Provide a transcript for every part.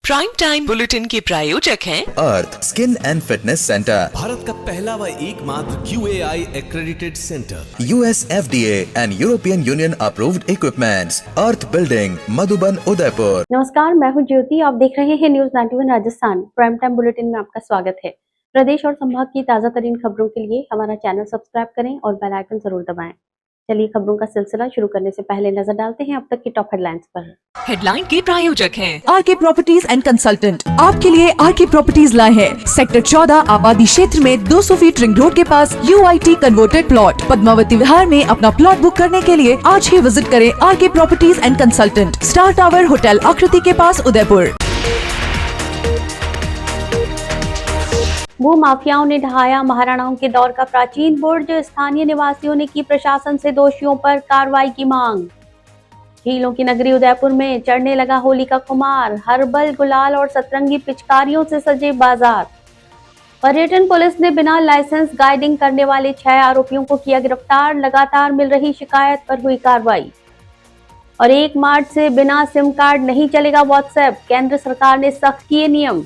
Prime time bulletin के प्रायोजक हैं Earth skin and fitness centre, Bharat का पहला व एकमात्र QAI accredited centre, US FDA and European Union approved equipments, Earth building, Madhuban, Udaipur. नमस्कार, मैं हूं ज्योति। आप देख रहे हैं news 91 Rajasthan. Prime time bulletin में आपका स्वागत है। प्रदेश और संभाग की ताजा तरीन खबरों के लिए हमारा चैनल सब्सक्राइब करें और बेल आइकन जरूर दबाएं। चलिए खबरों का सिलसिला शुरू करने से पहले नजर डालते हैं अब तक की टॉप हेडलाइंस पर। हेडलाइन के प्रायोजक हैं आरके प्रॉपर्टीज एंड कंसल्टेंट। आपके लिए आरके प्रॉपर्टीज लाए हैं सेक्टर 14 आबादी क्षेत्र में 200 फीट रिंग रोड के पास UIT converted plot. Padmavati Vihar में अपना प्लॉट बुक करने के लिए आज ही विजिट करें RK properties and consultant, star tower hotel Akriti के पास, उदयपुर। भू माफियाओं ने ढहाया महाराणाओं के दौर का प्राचीन बुर्ज। स्थानीय निवासियों ने की प्रशासन से दोषियों पर कार्रवाई की मांग। झीलों की नगरी उदयपुर में चढ़ने लगा होली का खुमार। हर्बल, गुलाल और सतरंगी पिचकारियों से सजे बाजार। पर्यटन पुलिस ने बिना लाइसेंस गाइडिंग करने वाले 6 आरोपियों को किया गिरफ्तार। लगातार मिल रही शिकायत पर हुई कार्रवाई। और 1 मार्च से बिना सिम कार्ड नहीं चलेगा व्हाट्सएप। केंद्र सरकार ने सख्त किए नियम।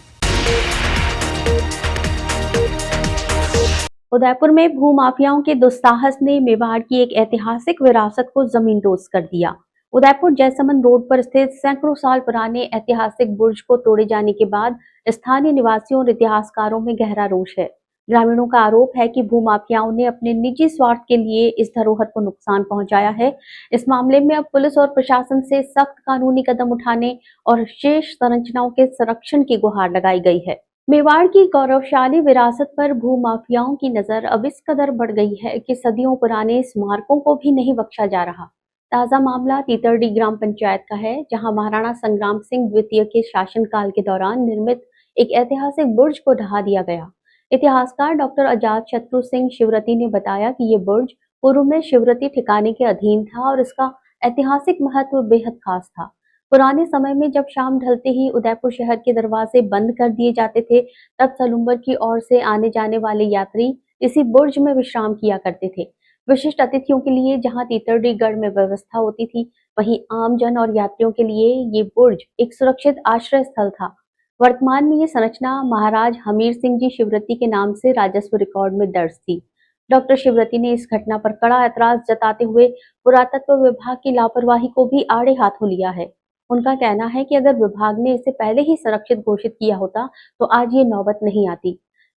उदयपुर में भूमाफियाओं के दुस्साहस ने मेवाड़ की एक ऐतिहासिक विरासत को जमींदोज कर दिया। उदयपुर जयसमंद रोड पर स्थित सैकड़ों साल पुराने ऐतिहासिक बुर्ज को तोड़े जाने के बाद स्थानीय निवासियों और इतिहासकारों में गहरा रोष है। ग्रामीणों का आरोप है कि भूमाफियाओं ने अपने निजी स्वार्थ के लिए इस धरोहर को नुकसान पहुंचाया है। इस मामले में अब पुलिस और प्रशासन से सख्त कानूनी कदम उठाने और शेष संरचनाओं के संरक्षण की गुहार लगाई गई है। मेवाड़ की गौरवशाली विरासत पर भूमाफियाओं की नजर अब इस कदर बढ़ गई है कि सदियों पुराने स्मारकों को भी नहीं बख्शा जा रहा। ताजा मामला तीतरडी ग्राम पंचायत का है, जहां महाराणा संग्राम सिंह द्वितीय के शासनकाल के दौरान निर्मित एक ऐतिहासिक बुर्ज को ढहा दिया गया। इतिहासकार डॉक्टर अजात शत्रु सिंह शिवरती ने बताया कि ये बुर्ज पूर्व में शिवरती ठिकाने के अधीन था और इसका ऐतिहासिक महत्व बेहद खास था। पुराने समय में जब शाम ढलते ही उदयपुर शहर के दरवाजे बंद कर दिए जाते थे, तब सलुम्बर की ओर से आने जाने वाले यात्री इसी बुर्ज में विश्राम किया करते थे। विशिष्ट अतिथियों के लिए जहां तीतरडी गढ़ में व्यवस्था होती थी, वहीं आम जन और यात्रियों के लिए ये बुर्ज एक सुरक्षित आश्रय स्थल था। वर्तमान में ये संरचना महाराज हमीर सिंह जी शिवरती के नाम से राजस्व रिकॉर्ड में दर्ज थी। डॉक्टर शिवरती ने इस घटना पर कड़ा ऐतराज जताते हुए पुरातत्व विभाग की लापरवाही को भी आड़े हाथों लिया है। उनका कहना है कि अगर विभाग ने इसे पहले ही संरक्षित घोषित किया होता तो आज ये नौबत नहीं आती।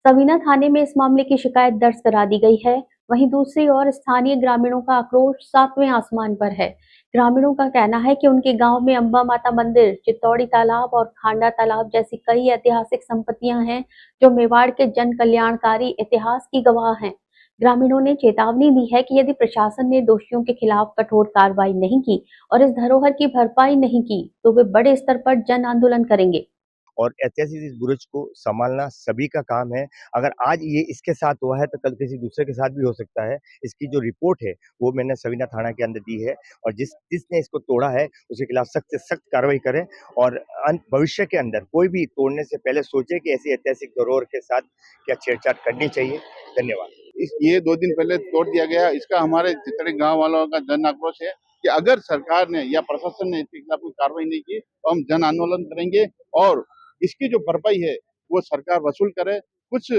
सवीना थाने में इस मामले की शिकायत दर्ज करा दी गई है। वहीं दूसरी ओर स्थानीय ग्रामीणों का आक्रोश 7वें आसमान पर है। ग्रामीणों का कहना है कि उनके गांव में अंबा माता मंदिर, चित्तौड़ी तालाब और खांडा तालाब जैसी कई ऐतिहासिक संपत्तियां हैं जो मेवाड़ के जन कल्याणकारी इतिहास की गवाह हैं। ग्रामीणों ने चेतावनी दी है कि यदि प्रशासन ने दोषियों के खिलाफ कठोर कार्रवाई नहीं की और इस धरोहर की भरपाई नहीं की तो वे बड़े स्तर पर जन आंदोलन करेंगे। और ऐतिहासिक इस बुर्ज को संभालना सभी का काम है। अगर आज ये इसके साथ हुआ है तो कल किसी दूसरे के साथ भी हो सकता है। इसकी जो रिपोर्ट है वो मैंने सवीना थाना के अंदर दी है और जिसने इसको तोड़ा है उसके खिलाफ सख्त से सख्त कार्रवाई करें और भविष्य के अंदर कोई भी तोड़ने से पहले सोचे कि ऐसी ऐतिहासिक धरोहर के साथ क्या छेड़छाड़ करनी चाहिए। धन्यवाद। ये 2 दिन पहले तोड़ दिया गया। इसका हमारे जितने गांव वालों का जन आक्रोश है कि अगर सरकार ने या प्रशासन ने इसके खिलाफ कोई कार्रवाई नहीं की तो हम जन आंदोलन करेंगे और इसकी जो भरपाई है वो सरकार वसूल करे। कुछ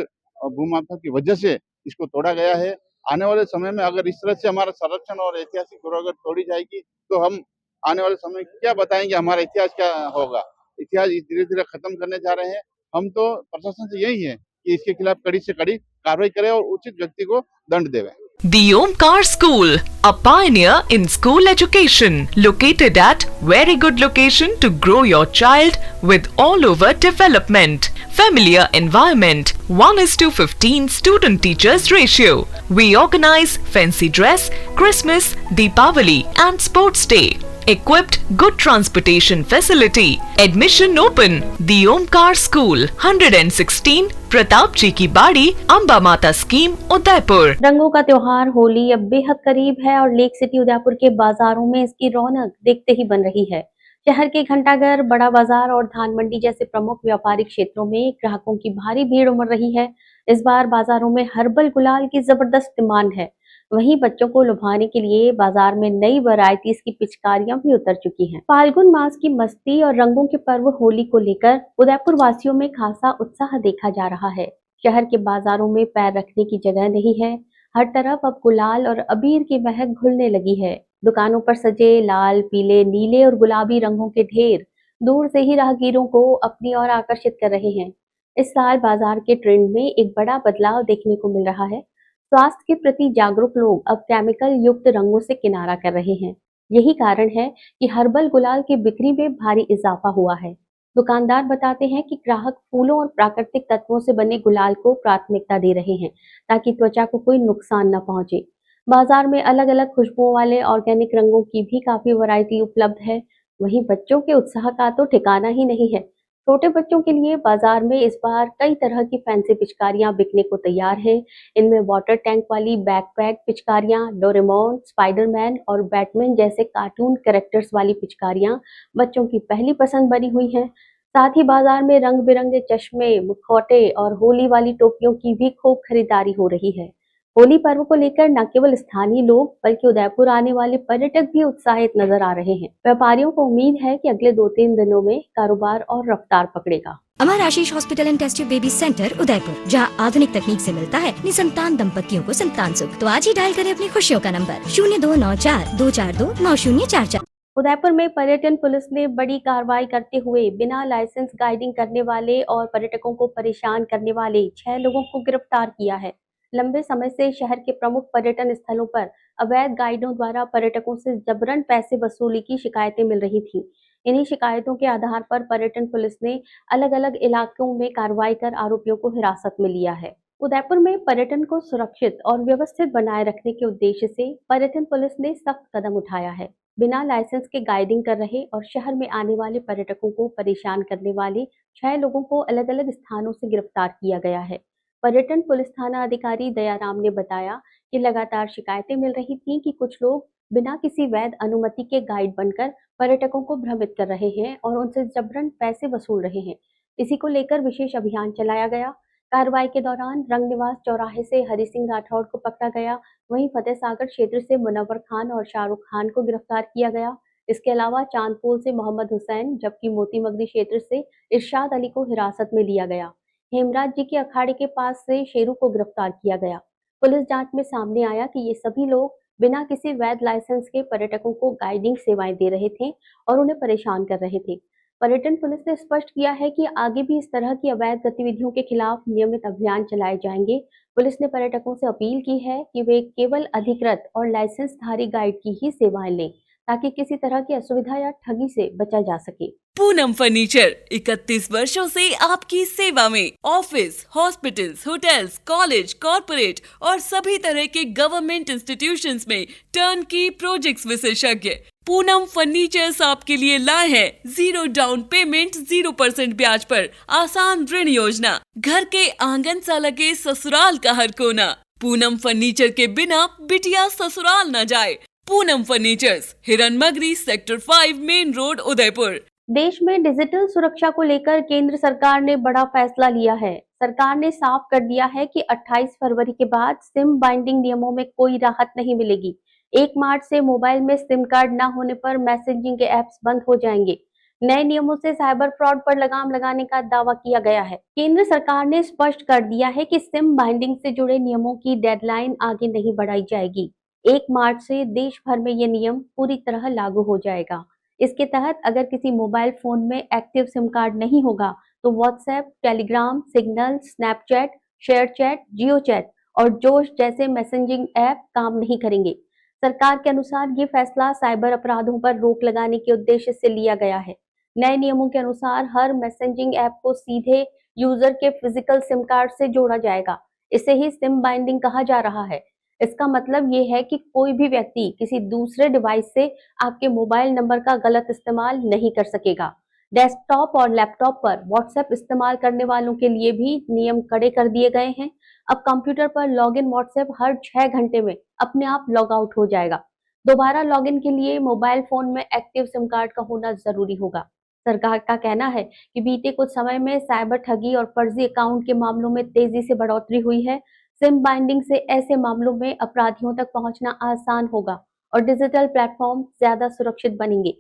भूमाफिया की वजह से इसको तोड़ा गया है। आने वाले समय में अगर इस तरह से हमारा संरक्षण और ऐतिहासिक धरोहर तोड़ी जाएगी तो हम आने वाले समय क्या बताएंगे, हमारा इतिहास क्या होगा। इतिहास धीरे धीरे खत्म करने जा रहे हैं। हम तो प्रशासन से यही है कि इसके खिलाफ कड़ी से कड़ी कार्रवाई करें और उचित व्यक्ति को दंड देवें। The Omkar School, a pioneer in school education, located at very good location to grow your child with all over development. Familiar environment, 1:15 student teachers ratio. We organize fancy dress, Christmas, Deepavali and sports day. Equipped good transportation facility. Admission open. The Omkar School, 116 Pratap जी की बाड़ी, अंबा माता scheme, Udaipur. रंगों का त्योहार होली अब बेहद करीब है और लेक सिटी उदयपुर के बाजारों में इसकी रौनक देखते ही बन रही है। शहर के घंटाघर, बड़ा बाजार और धान मंडी जैसे प्रमुख व्यापारिक क्षेत्रों में ग्राहकों की भारी भीड़ उमड़ रही है। इस बार बाजारों में हर्बल गुलाल की जबरदस्त डिमांड है। वहीं बच्चों को लुभाने के लिए बाजार में नई वैरायटीज की पिचकारियां भी उतर चुकी हैं। फाल्गुन मास की मस्ती और रंगों के पर्व होली को लेकर उदयपुर वासियों में खासा उत्साह देखा जा रहा है। शहर के बाजारों में पैर रखने की जगह नहीं है। हर तरफ अब गुलाल और अबीर की महक घुलने लगी है। दुकानों पर सजे लाल, पीले, नीले और गुलाबी रंगों के ढेर दूर से ही राहगीरों को अपनी ओर आकर्षित कर रहे हैं। इस साल बाजार के ट्रेंड में एक बड़ा बदलाव देखने को मिल रहा है। स्वास्थ्य के प्रति जागरूक लोग अब केमिकल युक्त रंगों से किनारा कर रहे हैं। यही कारण है कि हर्बल गुलाल की बिक्री में भारी इजाफा हुआ है। दुकानदार बताते हैं कि ग्राहक फूलों और प्राकृतिक तत्वों से बने गुलाल को प्राथमिकता दे रहे हैं ताकि त्वचा को कोई नुकसान न पहुंचे। बाजार में अलग अलग खुशबुओं वाले ऑर्गेनिक रंगों की भी काफी वैरायटी उपलब्ध है। वहीं बच्चों के उत्साह का तो ठिकाना ही नहीं है। छोटे बच्चों के लिए बाजार में इस बार कई तरह की फैंसी पिचकारियां बिकने को तैयार हैं। इनमें वाटर टैंक वाली बैकपैक पिचकारियां, डोरेमोन, स्पाइडरमैन और बैटमैन जैसे कार्टून कैरेक्टर्स वाली पिचकारियां बच्चों की पहली पसंद बनी हुई हैं। साथ ही बाजार में रंग बिरंगे चश्मे, मुखौटे और होली वाली टोपियों की भी खूब खरीदारी हो रही है। होली पर्व को लेकर न केवल स्थानीय लोग बल्कि उदयपुर आने वाले पर्यटक भी उत्साहित नजर आ रहे हैं। व्यापारियों को उम्मीद है कि अगले 2-3 दिनों में कारोबार और रफ्तार पकड़ेगा। Amar Ashish hospital and test tube baby centre Udaipur, जहां आधुनिक तकनीक से मिलता है निसंतान दंपतियों को संतान सुख। तो आज ही डायल करें अपनी खुशियों का नंबर 0294-242-9044। उदयपुर में पर्यटन पुलिस ने बड़ी कार्रवाई करते हुए बिना लाइसेंस गाइडिंग करने वाले और पर्यटकों को परेशान करने वाले 6 लोगों को गिरफ्तार किया है। लंबे समय से शहर के प्रमुख पर्यटन स्थलों पर अवैध गाइडों द्वारा पर्यटकों से जबरन पैसे वसूली की शिकायतें मिल रही थीं। इन्हीं शिकायतों के आधार पर पर्यटन पुलिस ने अलग-अलग इलाकों में कार्रवाई कर आरोपियों को हिरासत में लिया है। उदयपुर में पर्यटन को सुरक्षित और व्यवस्थित बनाए रखने के उद्देश्य से पर्यटन पुलिस ने सख्त कदम उठाया है। बिना लाइसेंस के गाइडिंग कर रहे और शहर में आने वाले पर्यटकों को परेशान करने वाले 6 लोगों को अलग-अलग स्थानों से गिरफ्तार किया गया है। पर्यटन पुलिस थाना अधिकारी दयाराम ने बताया कि लगातार शिकायतें मिल रही थीं कि कुछ लोग बिना किसी वैध अनुमति के गाइड बनकर पर्यटकों को भ्रमित कर रहे हैं और उनसे जबरन पैसे वसूल रहे हैं। इसी को लेकर विशेष अभियान चलाया गया। कार्रवाई के दौरान रंग निवास चौराहे से हरि सिंह राठौड़ को पकड़ा गया। वहीं फतेह सागर क्षेत्र से मुनव्वर खान और शाहरुख खान को गिरफ्तार किया गया। इसके अलावा चांदपोल से मोहम्मद हुसैन जबकि मोती मगरी क्षेत्र से इरशाद अली को हिरासत में लिया गया। हेमराज जी के अखाड़े के पास से शेरू को गिरफ्तार किया गया। पुलिस जांच में सामने आया कि ये सभी लोग बिना किसी वैध लाइसेंस के पर्यटकों को गाइडिंग सेवाएं दे रहे थे और उन्हें परेशान कर रहे थे। पर्यटन पुलिस ने स्पष्ट किया है कि आगे भी इस तरह की अवैध गतिविधियों के खिलाफ नियमित अभियान चलाए जाएंगे। पुलिस ने पर्यटकों से अपील की है कि वे केवल अधिकृत और लाइसेंसधारी गाइड की ही सेवाएं लें ताकि किसी तरह की असुविधा या ठगी से बचा जा सके। पूनम फर्नीचर 31 वर्षों से आपकी सेवा में। Office, hospitals, hotels, college, corporate और सभी तरह के गवर्नमेंट इंस्टीट्यूशंस में टर्नकी प्रोजेक्ट्स विशेषज्ञ पूनम फर्नीचर्स आपके लिए लाए हैं 0 डाउन पेमेंट 0% ब्याज पर आसान ऋण योजना। घर के आंगन सा लगे ससुराल का हर कोना। पूनम फर्नीचर के बिना बिटिया ससुराल न जाए। पूनम फर्नीचर्स, हिरन मगरी, सेक्टर 5, मेन रोड, उदयपुर। देश में डिजिटल सुरक्षा को लेकर केंद्र सरकार ने बड़ा फैसला लिया है। सरकार ने साफ कर दिया है कि 28 फरवरी के बाद सिम बाइंडिंग नियमों में कोई राहत नहीं मिलेगी। 1 मार्च से मोबाइल में सिम कार्ड न होने पर मैसेजिंग के ऐप्स बंद हो जाएंगे। नए नियमों से साइबर फ्रॉड पर लगाम लगाने का दावा किया गया है। केंद्र सरकार ने स्पष्ट कर दिया है कि सिम बाइंडिंग से जुड़े नियमों की डेडलाइन आगे नहीं बढ़ाई जाएगी। 1 मार्च से देश भर में ये नियम पूरी तरह लागू हो जाएगा। इसके तहत अगर किसी मोबाइल फोन में एक्टिव सिम कार्ड नहीं होगा तो WhatsApp, Telegram, Signal, Snapchat, ShareChat, Jio chat और जोश जैसे मैसेजिंग ऐप काम नहीं करेंगे। सरकार के अनुसार ये फैसला साइबर अपराधों पर रोक लगाने के उद्देश्य से लिया गया है। नए नियमों के अनुसार हर मैसेजिंग ऐप को सीधे यूजर के फिजिकल सिम कार्ड से जोड़ा जाएगा। इसे ही सिम बाइंडिंग कहा जा रहा है। इसका मतलब ये है कि कोई भी व्यक्ति किसी दूसरे डिवाइस से आपके मोबाइल नंबर का गलत इस्तेमाल नहीं कर सकेगा। डेस्कटॉप और लैपटॉप पर व्हाट्सएप इस्तेमाल करने वालों के लिए भी नियम कड़े कर दिए गए हैं। अब कंप्यूटर पर लॉगिन व्हाट्सएप हर 6 घंटे में अपने आप लॉग आउट हो जाएगा। दोबारा लॉगिन के लिए मोबाइल फोन में एक्टिव सिम कार्ड का होना जरूरी होगा। सरकार का कहना है कि बीते कुछ समय में साइबर ठगी और फर्जी अकाउंट के मामलों में तेजी से बढ़ोतरी हुई है। सिम बाइंडिंग से ऐसे मामलों में अपराधियों तक पहुंचना आसान होगा और डिजिटल प्लेटफॉर्म ज्यादा सुरक्षित बनेंगे।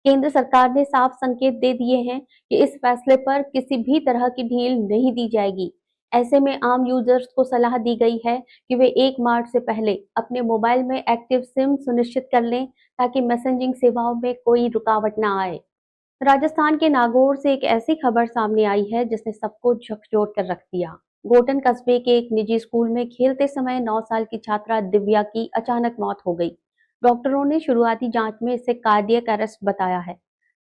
केंद्र सरकार ने साफ संकेत दे दिए हैं कि इस फैसले पर किसी भी तरह की ढील नहीं दी जाएगी। ऐसे में आम यूजर्स को सलाह दी गई है कि वे 1 मार्च से पहले अपने मोबाइल में एक्टिव सिम सुनिश्चित कर लें ताकि मैसेजिंग सेवाओं में कोई रुकावट न आए। राजस्थान के नागौर से एक ऐसी खबर सामने आई है जिसने सबको झकझोर कर रख दिया। गोटन कस्बे के एक निजी स्कूल में खेलते समय 9 साल की छात्रा दिव्या की अचानक मौत हो गई। डॉक्टरों ने शुरुआती जांच में इसे कार्डियक अरेस्ट बताया है।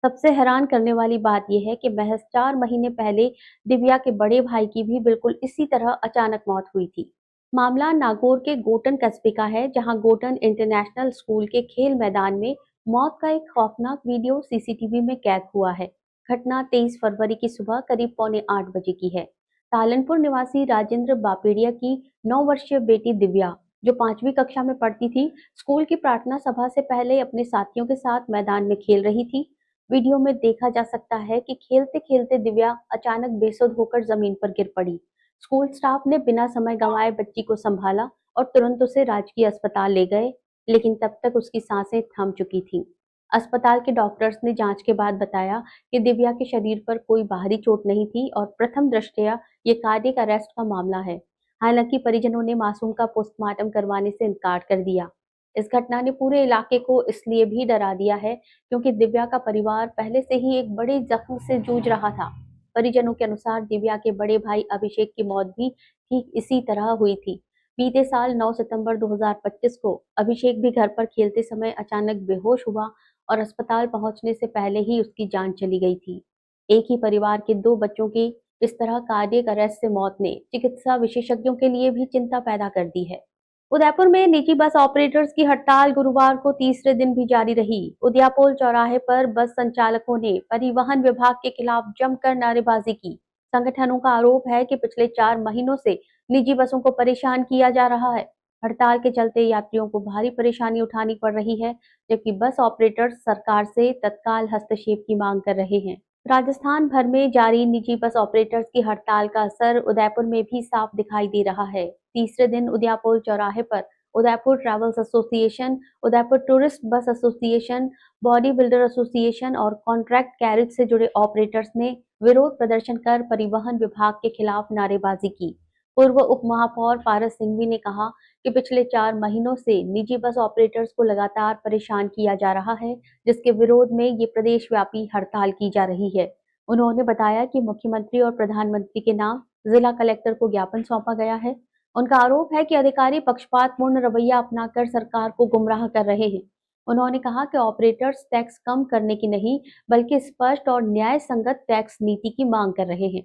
सबसे हैरान करने वाली बात यह है कि महज 4 महीने पहले दिव्या के बड़े भाई की भी बिल्कुल इसी तरह अचानक मौत हुई थी। मामला नागौर के गोटन कस्बे का है, जहां गोटन इंटरनेशनल स्कूल के खेल मैदान में मौत का एक खौफनाक वीडियो सीसीटीवी में कैद हुआ है। घटना 23 फरवरी की सुबह करीब 7:45 बजे की है। तालनपुर निवासी राजेंद्र बापेड़िया की 9 वर्षीय बेटी दिव्या, जो 5वीं कक्षा में पढ़ती थी, स्कूल की प्रार्थना सभा से पहले अपने साथियों के साथ मैदान में खेल रही थी। वीडियो में देखा जा सकता है कि खेलते खेलते दिव्या अचानक बेसुध होकर जमीन पर गिर पड़ी। स्कूल स्टाफ ने बिना समय गंवाए बच्ची को संभाला और तुरंत उसे राजकीय अस्पताल ले गए, लेकिन तब तक उसकी सांसें थम चुकी थीं। अस्पताल के डॉक्टर्स ने जांच के बाद बताया कि दिव्या के शरीर पर कोई बाहरी चोट नहीं थी और प्रथम दृष्टया ये कार्डियक अरेस्ट का मामला है। हालांकि परिजनों ने मासूम का पोस्टमार्टम करवाने से इनकार कर दिया। इस घटना ने पूरे इलाके को इसलिए भी डरा दिया है क्योंकि दिव्या का परिवार पहले से ही एक बड़े जख्म से जूझ रहा था। परिजनों के अनुसार दिव्या के बड़े भाई अभिषेक की मौत भी ठीक इसी तरह हुई थी। बीते साल 9 सितंबर 2025 को अभिषेक भी घर पर खेलते समय अचानक बेहोश हुआ और अस्पताल पहुंचने से पहले ही उसकी जान चली गई थी। एक ही परिवार के 2 बच्चों की इस तरह कार्डियक अरेस्ट से मौत ने चिकित्सा विशेषज्ञों के लिए भी चिंता पैदा कर दी है। उदयपुर में निजी बस ऑपरेटर्स की हड़ताल गुरुवार को तीसरे दिन भी जारी रही। उदयपुर चौराहे पर बस संचालकों ने परिवहन विभाग के खिलाफ जमकर नारेबाजी की। संगठनों का आरोप है कि पिछले 4 महीनों से निजी बसों को परेशान किया जा रहा है। हड़ताल के चलते यात्रियों को भारी परेशानी उठानी पड़ रही है, जबकि बस ऑपरेटर्स सरकार से तत्काल हस्तक्षेप की मांग कर रहे हैं। राजस्थान भर में जारी निजी बस ऑपरेटर्स की हड़ताल का असर उदयपुर में भी साफ दिखाई दे रहा है। तीसरे दिन उदयपुर चौराहे पर Udaipur travels association, Udaipur tourist bus association, body builder association और कॉन्ट्रैक्ट कैरेज से जुड़े ऑपरेटर्स ने विरोध प्रदर्शन कर परिवहन विभाग के खिलाफ नारेबाजी की। पूर्व उप महापौर पारस सिंघवी ने कहा कि पिछले 4 महीनों से निजी बस ऑपरेटर्स को लगातार परेशान किया जा रहा है, जिसके विरोध में ये प्रदेश व्यापी हड़ताल की जा रही है। उन्होंने बताया कि मुख्यमंत्री और प्रधानमंत्री के नाम जिला कलेक्टर को ज्ञापन सौंपा गया है। उनका आरोप है कि अधिकारी पक्षपातपूर्ण रवैया अपनाकर सरकार को गुमराह कर रहे हैं। उन्होंने कहा कि ऑपरेटर्स टैक्स कम करने की नहीं, बल्कि स्पष्ट और न्याय संगत टैक्स नीति की मांग कर रहे हैं।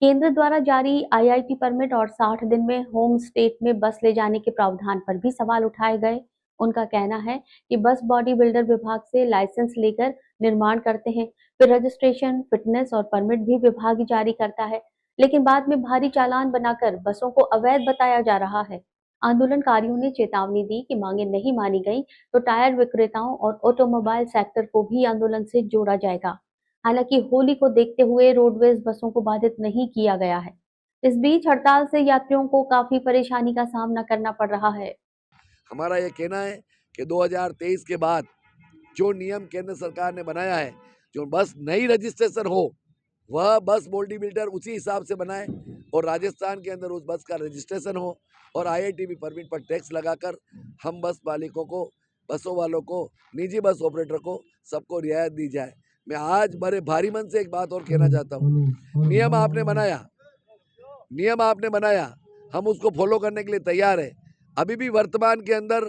केंद्र द्वारा जारी आईआईटी परमिट और 60 दिन में होम स्टेट में बस ले जाने के प्रावधान पर भी सवाल उठाए गए। उनका कहना है कि बस बॉडी बिल्डर विभाग से लाइसेंस लेकर निर्माण करते हैं, फिर रजिस्ट्रेशन, फिटनेस और परमिट भी विभाग ही जारी करता है, लेकिन बाद में भारी चालान बनाकर बसों को अवैध बताया जा रहा है। आंदोलनकारियों ने चेतावनी दी कि मांगे नहीं मानी गई तो टायर विक्रेताओं और ऑटोमोबाइल सेक्टर को भी आंदोलन से जोड़ा जाएगा। हालांकि होली को देखते हुए रोडवेज बसों को बाधित नहीं किया गया है। इस बीच हड़ताल से यात्रियों को काफी परेशानी का सामना करना पड़ रहा है। हमारा ये कहना है कि 2023 के बाद जो नियम केंद्र सरकार ने बनाया है, जो बस नई रजिस्ट्रेशन हो वह बस बॉडी बिल्डर उसी हिसाब से बनाए और राजस्थान के अंदर उस बस का रजिस्ट्रेशन हो और आईआईटीबी परमिट पर टैक्स लगाकर हम बस मालिकों को, बसों वालों को, निजी बस ऑपरेटर को सबको रियायत दी जाए। मैं आज बड़े भारी मन से एक बात और कहना चाहता हूँ, नियम आपने बनाया, हम उसको फॉलो करने के लिए तैयार है। अभी भी वर्तमान के अंदर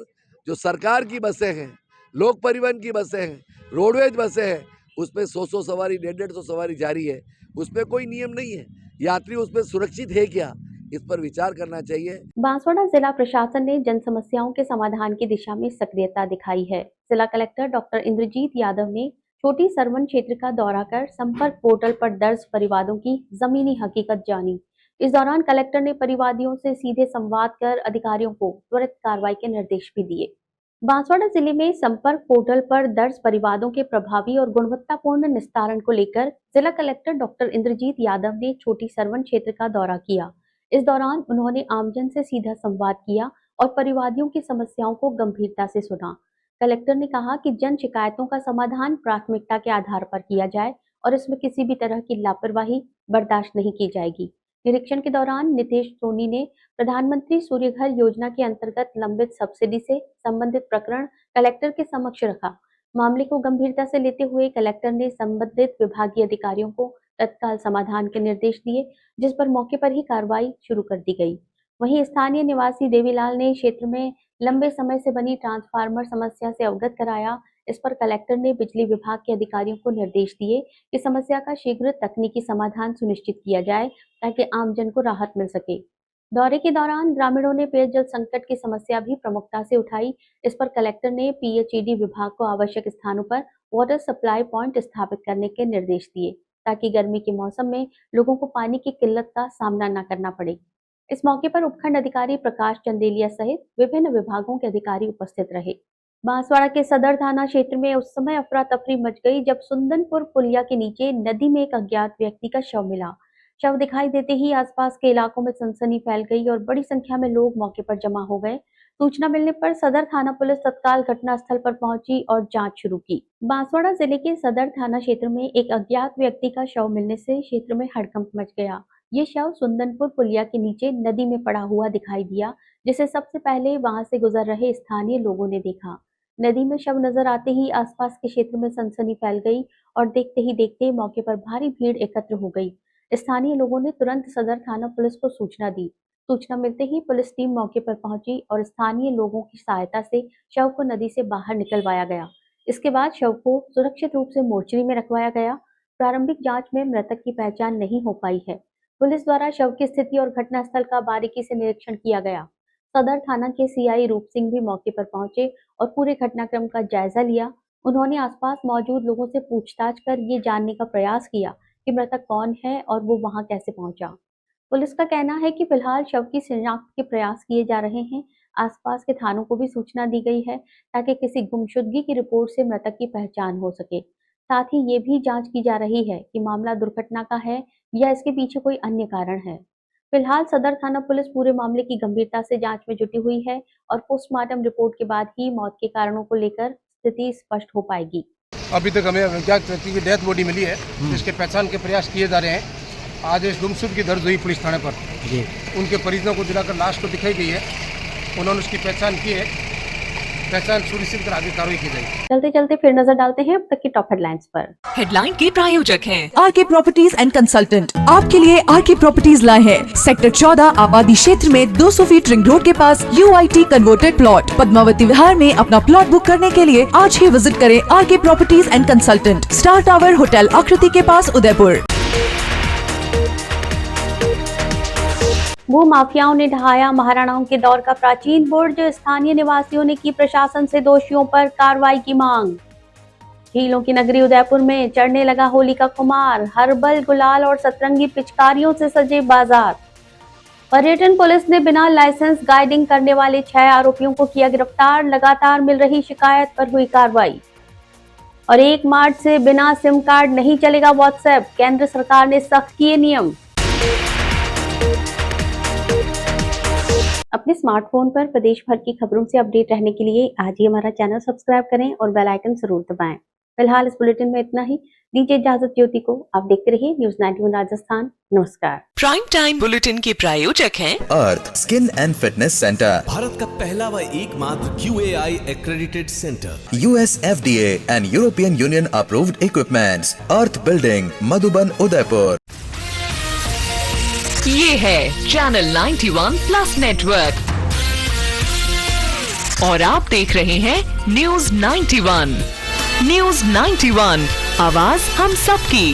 जो सरकार की बसें हैं, लोक परिवहन की बसें हैं, रोडवेज बसें हैं, उसमें 100 सवारी, 150 सवारी जारी है, उसमें कोई नियम नहीं है। यात्री उसमें सुरक्षित है क्या, इस पर विचार करना चाहिए। बांसवाड़ा जिला प्रशासन ने जन समस्याओं के समाधान की दिशा में सक्रियता दिखाई है। जिला कलेक्टर डॉक्टर इंद्रजीत यादव ने छोटी सरवन क्षेत्र का दौरा कर संपर्क पोर्टल पर दर्ज परिवादों की जमीनी हकीकत जानी। इस दौरान कलेक्टर ने परिवादियों से सीधे संवाद कर अधिकारियों को त्वरित कार्रवाई के निर्देश भी दिए। बांसवाड़ा जिले में संपर्क पोर्टल पर दर्ज परिवादों के प्रभावी और गुणवत्तापूर्ण निस्तारण को लेकर जिला कलेक्टर डॉक्टर इंद्रजीत यादव ने छोटी सरवन क्षेत्र का दौरा किया। इस दौरान उन्होंने आमजन से सीधा संवाद किया और परिवादियों की समस्याओं को गंभीरता से सुना। कलेक्टर ने कहा कि जन शिकायतों का समाधान प्राथमिकता के आधार पर किया जाए और इसमें किसी भी तरह की लापरवाही बर्दाश्त नहीं की जाएगी। निरीक्षण के दौरान नितेश सोनी ने प्रधानमंत्री सूर्य घर योजना के अंतर्गत लंबित सब्सिडी से संबंधित प्रकरण कलेक्टर के समक्ष रखा। मामले को गंभीरता से लेते हुए कलेक्टर ने संबंधित विभागीय अधिकारियों को तत्काल समाधान के निर्देश दिए, जिस पर मौके पर ही कार्रवाई शुरू कर दी गई। वहीं स्थानीय निवासी देवीलाल ने क्षेत्र में लंबे समय से बनी ट्रांसफार्मर समस्या से अवगत कराया। इस पर कलेक्टर ने बिजली विभाग के अधिकारियों को निर्देश दिए कि समस्या का शीघ्र तकनीकी समाधान सुनिश्चित किया जाए ताकि आमजन को राहत मिल सके। दौरे के दौरान ग्रामीणों ने पेयजल संकट की समस्या भी प्रमुखता से उठाई। इस पर कलेक्टर ने पीएचईडी विभाग को आवश्यक स्थानों पर वाटर सप्लाई पॉइंट स्थापित करने के निर्देश दिए ताकि गर्मी के मौसम में लोगों को पानी की किल्लत का सामना न करना पड़े। इस मौके पर उपखंड अधिकारी प्रकाश चंदेलिया सहित विभिन्न विभागों के अधिकारी उपस्थित रहे। बांसवाड़ा के सदर थाना क्षेत्र में उस समय अफरा तफरी मच गई जब सुंदनपुर पुलिया के नीचे नदी में एक अज्ञात व्यक्ति का शव मिला। शव दिखाई देते ही आसपास के इलाकों में सनसनी फैल गई और बड़ी संख्या में लोग मौके पर जमा हो गए। सूचना मिलने पर सदर थाना पुलिस तत्काल घटनास्थल पर पहुंची और जांच शुरू की। बांसवाड़ा जिले के सदर थाना क्षेत्र में एक अज्ञात व्यक्ति का शव मिलने से क्षेत्र में हड़कंप मच गया। ये शव सुंदनपुर पुलिया के नीचे नदी में पड़ा हुआ दिखाई दिया, जिसे सबसे पहले वहां से गुजर रहे स्थानीय लोगों ने देखा। नदी में शव नजर आते ही आसपास के क्षेत्र में सनसनी फैल गई और देखते ही देखते मौके पर भारी भीड़ एकत्र हो गई। स्थानीय लोगों ने तुरंत सदर थाना पुलिस को सूचना दी। सूचना मिलते ही पुलिस टीम मौके पर पहुंची और स्थानीय लोगों की सहायता से शव को नदी से बाहर निकलवाया गया। इसके बाद शव को सुरक्षित रूप से मोर्चरी में रखवाया गया। प्रारंभिक जांच में मृतक की पहचान नहीं हो पाई है। पुलिस द्वारा शव की स्थिति और घटनास्थल का बारीकी से निरीक्षण किया गया। सदर थाना के सीआई रूप सिंह भी मौके पर पहुंचे और पूरे घटनाक्रम का जायजा लिया। उन्होंने आसपास मौजूद लोगों से पूछताछ कर ये जानने का प्रयास किया कि मृतक कौन है और वो वहां कैसे पहुंचा। पुलिस का कहना है कि फिलहाल शव की शिनाख्त के प्रयास किए जा रहे हैं। आसपास के थानों को भी सूचना दी गई है ताकि किसी गुमशुदगी की रिपोर्ट से मृतक की पहचान हो सके। साथ ही ये भी जांच की जा रही है कि मामला दुर्घटना का है या इसके पीछे कोई अन्य कारण है। फिलहाल सदर थाना पुलिस पूरे मामले की गंभीरता से जांच में जुटी हुई है और पोस्टमार्टम रिपोर्ट के बाद ही मौत के कारणों को लेकर स्थिति स्पष्ट हो पाएगी। अभी तक हमें अज्ञात व्यक्ति की डेथ बॉडी मिली है, जिसके पहचान के प्रयास किए जा रहे हैं। आज इस गुमशुदगी दर्ज हुई पुलिस थाने पर जी। उनके परिजनों को दिलाकर लाश को दिखाई गई है। उन्होंने उसकी पहचान की है। पहचान सुनिश्चित कर आगे कार्रवाई की जाएगी। चलते चलते फिर नजर डालते हैं अब तक की टॉप हेडलाइंस पर। हेडलाइन के प्रायोजक हैं आरके प्रॉपर्टीज एंड कंसल्टेंट। आपके लिए आरके प्रॉपर्टीज लाए हैं सेक्टर 14 आबादी क्षेत्र में 200 फीट रिंग रोड के पास UIT converted plot. Padmavati Vihar में अपना प्लॉट बुक करने के लिए आज ही विजिट करें RK properties and consultant, star tower hotel Akriti के पास, उदयपुर। भू माफियाओं ने ढहाया महाराणाओं के दौर का प्राचीन बुर्ज। स्थानीय निवासियों ने की प्रशासन से दोषियों पर कार्रवाई की मांग। झीलों की नगरी उदयपुर में चढ़ने लगा होली का खुमार। हर्बल, गुलाल और सतरंगी पिचकारियों से सजे बाजार। पर्यटन पुलिस ने बिना लाइसेंस गाइडिंग करने वाले 6 आरोपियों को किया गिरफ्तार। लगातार मिल रही शिकायत पर हुई कार्रवाई। और 1 मार्च से बिना सिम कार्ड नहीं चलेगा व्हाट्सएप। केंद्र सरकार ने सख्त किए नियम। अपने स्मार्टफोन पर प्रदेश भर की खबरों से अपडेट रहने के लिए आज ही हमारा चैनल सब्सक्राइब करें और बेल आइकन जरूर दबाएं। फिलहाल इस बुलेटिन में इतना ही। दीजिए इजाजत ज्योति को। आप देखते रहिए न्यूज़ 91 राजस्थान। नमस्कार। प्राइम टाइम बुलेटिन के प्रायोजक हैं Earth skin and fitness centre, Bharat का पहला व एकमात्र QAI accredited centre, US FDA and European Union approved equipments, Earth building, Madhuban, Udaipur. ये है चैनल 91 प्लस नेटवर्क और आप देख रहे हैं न्यूज़ 91। न्यूज़ 91, आवाज हम सबकी।